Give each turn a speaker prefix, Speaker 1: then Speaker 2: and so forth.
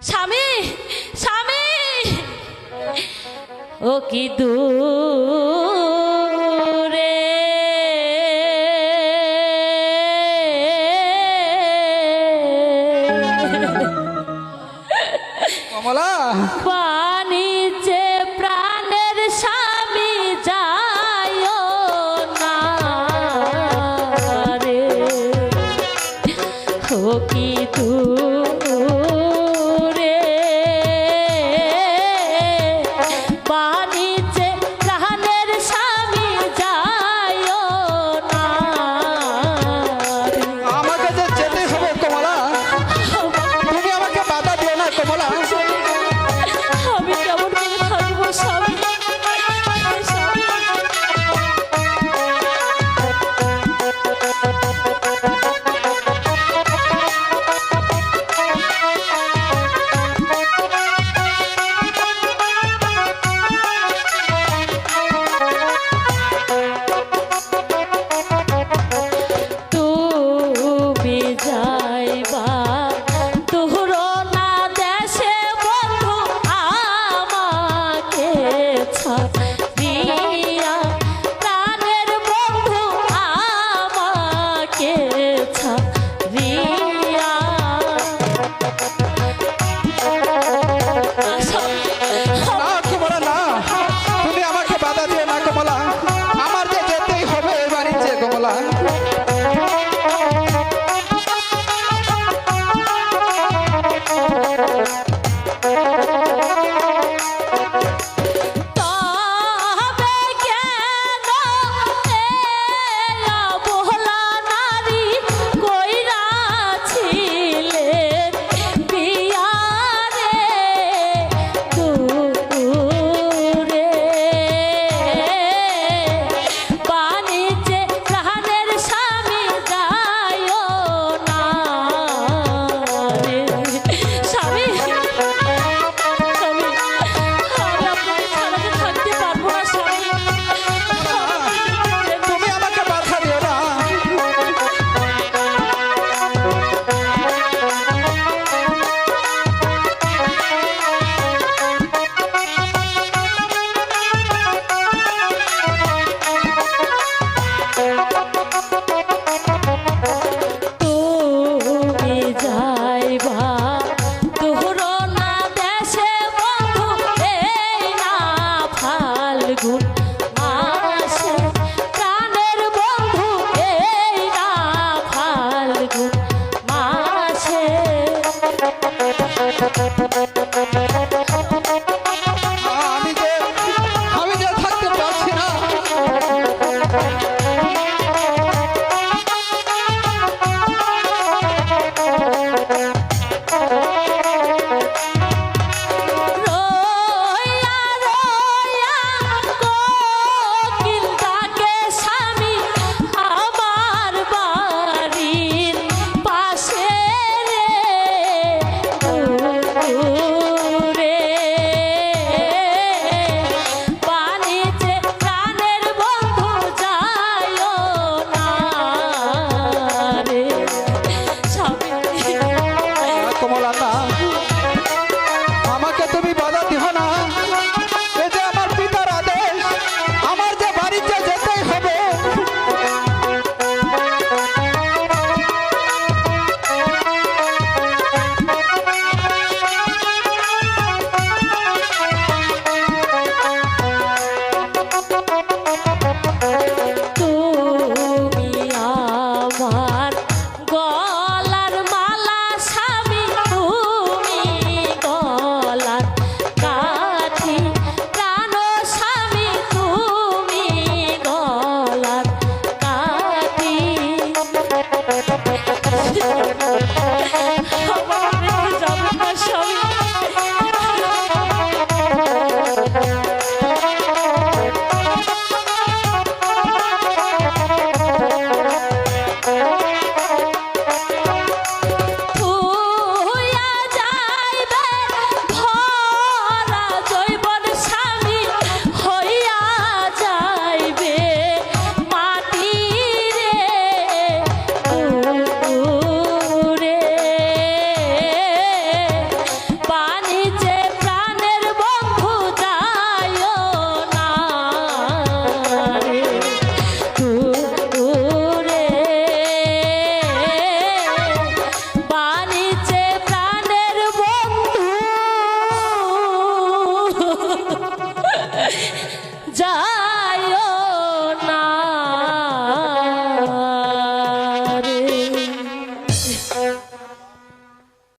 Speaker 1: স্বামী স্বামী ও কি দূরে
Speaker 2: কমলা
Speaker 1: পানিতে প্রাণের স্বামী যায়ও না রে ও কি দূরে পানিতে প্রাণের স্বামী যায়ও না রে।
Speaker 2: আমাকে যে যেতে হবে কমলা, তুমি আমাকে বাধা দিও না কমলা।
Speaker 1: আমি কেমন করে থাকবো স্বামী? তুমি যাইবা তোর না দেশে বন্ধু আমাকে ছাড়িয়া, প্রাণের বন্ধু আমাকে ছাড়িয়া।
Speaker 2: না কমলা না, তুমি আমাকে বাধা দিও না কমলা। আমার যে যেতেই হবে এই বাড়িতে কমলা।
Speaker 1: তবে কেন এলা বহলা নারী কইরাছিলে বিয়া রে দূরে পানিতে প্রাণের স্বামী যায়ও না রে। স্বামী স্বামী, আমি আপনাকে ছাড়া যে থাকতে পারবো না স্বামী।
Speaker 2: তুমি আমাকে বাধা দিও না।
Speaker 1: তুমি যাইবা তোর না দেশে বন্ধু এই না ফাল্গুন মাসে, প্রাণের বন্ধু এই না ফাল্গুন মাসে।